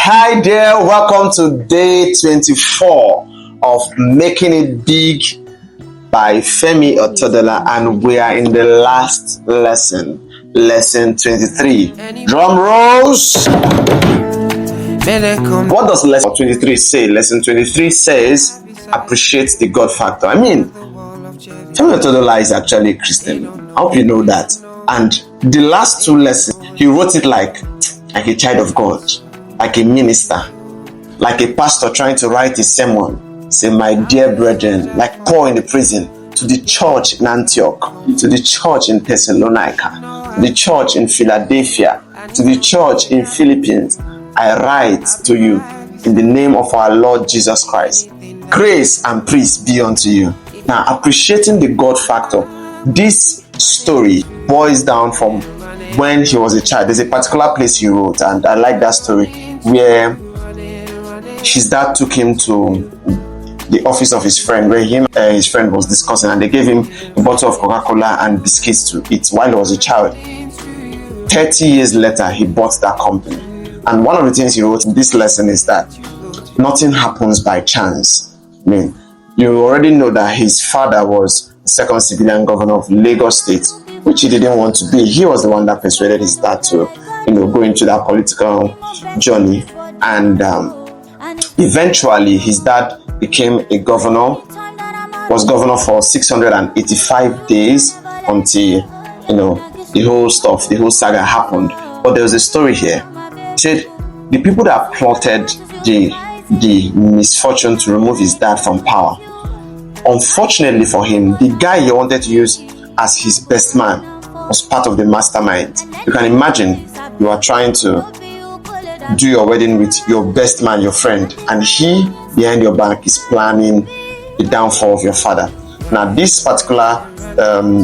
Hi there, welcome to day 24 of Making It Big by Femi Otedola, and we are in the last lesson 23. Drum rolls! What does lesson 23 say? Lesson 23 says, appreciate the God factor. Femi Otedola is actually a Christian. I hope you know that. And the last two lessons, he wrote it like a child of God, like a minister, like a pastor trying to write a sermon. Say, my dear brethren, like Paul in the prison, to the church in Antioch, to the church in Thessalonica, to the church in Philadelphia, to the church in Philippines, I write to you in the name of our Lord Jesus Christ. Grace and peace be unto you. Now, appreciating the God factor, this story boils down from when he was a child. There's a particular place he wrote, and I like that story, where his dad took him to the office of his friend, where his friend was discussing, and they gave him a bottle of Coca-Cola and biscuits to eat while he was a child. 30 years later, he bought that company. And one of the things he wrote in this lesson is that nothing happens by chance. You already know that his father was the second civilian governor of Lagos State, which he didn't want to be. He was the one that persuaded his dad to, go into that political journey. And eventually, his dad became a governor, was governor for 685 days until, the whole saga happened. But there was a story here. He said, the people that plotted the misfortune to remove his dad from power, unfortunately for him, the guy he wanted to use as his best man was part of the mastermind. You can imagine you are trying to do your wedding with your best man, your friend, and he behind your back is planning the downfall of your father. Now, this particular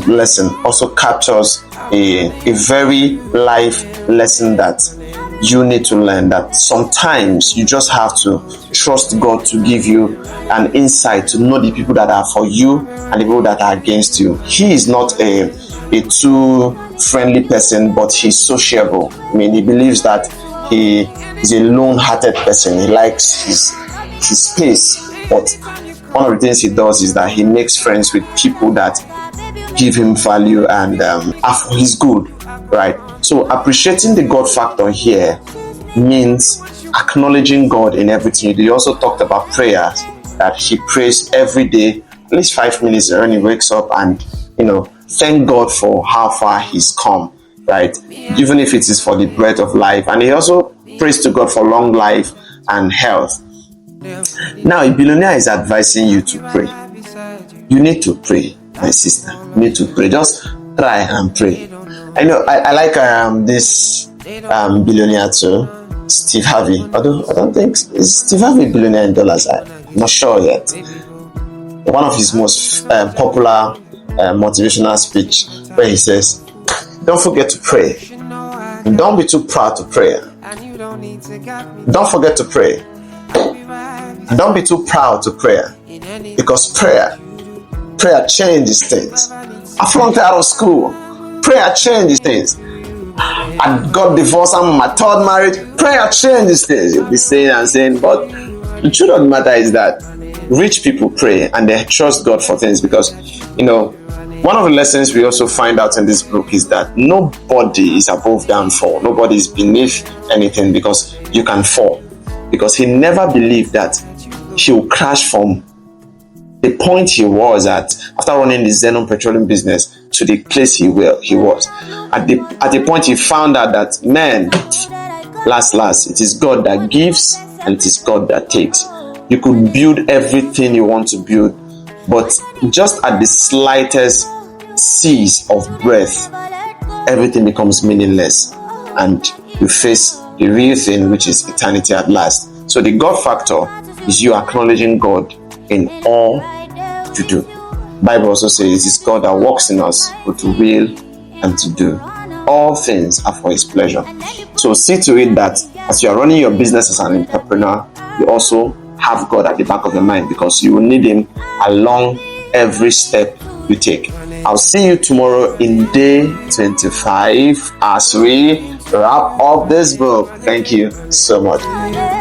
lesson also captures a very life lesson that you need to learn, that sometimes you just have to trust God to give you an insight to know the people that are for you and the people that are against you. He is not a too friendly person, but he's sociable. He believes that he is a lone-hearted person. He likes his space, but one of the things he does is that he makes friends with people that give him value and are for his good, right? So appreciating the God factor here means acknowledging God in everything. He also talked about prayers, that he prays every day, at least 5 minutes when he wakes up, and thank God for how far he's come, right? Even if it is for the breath of life. And he also prays to God for long life and health. Now, a billionaire is advising you to pray. You need to pray, my sister. You need to pray. Just try and pray. I like this billionaire too, Steve Harvey. Although I don't think is Steve Harvey a billionaire in dollars. I'm not sure yet. One of his most popular motivational speech, where he says, "Don't forget to pray. Don't be too proud to pray. Don't forget to pray. Don't be too proud to pray, because prayer changes things. I flunked out of school. Prayer changes things. I got divorced. I'm on my third marriage. Prayer changes things." You'll be saying, but the truth of the matter is that rich people pray and they trust God for things, because one of the lessons we also find out in this book is that nobody is above downfall. Nobody is beneath anything, because you can fall. Because he never believed that he would crash from the point he was at after running the Xenon petroleum business to the place he was. At the point he found out that, man, last, it is God that gives and it is God that takes. You could build everything you want to build, but just at the slightest seize of breath, everything becomes meaningless, and you face the real thing, which is eternity at last. So the God factor is you acknowledging God in all you do. Bible also says it is God that works in us both to will and to do. All things are for his pleasure. So see to it that as you are running your business as an entrepreneur, you also have God at the back of your mind, because you will need him along every step you take. I'll see you tomorrow in day 25 as we wrap up this book. Thank you so much.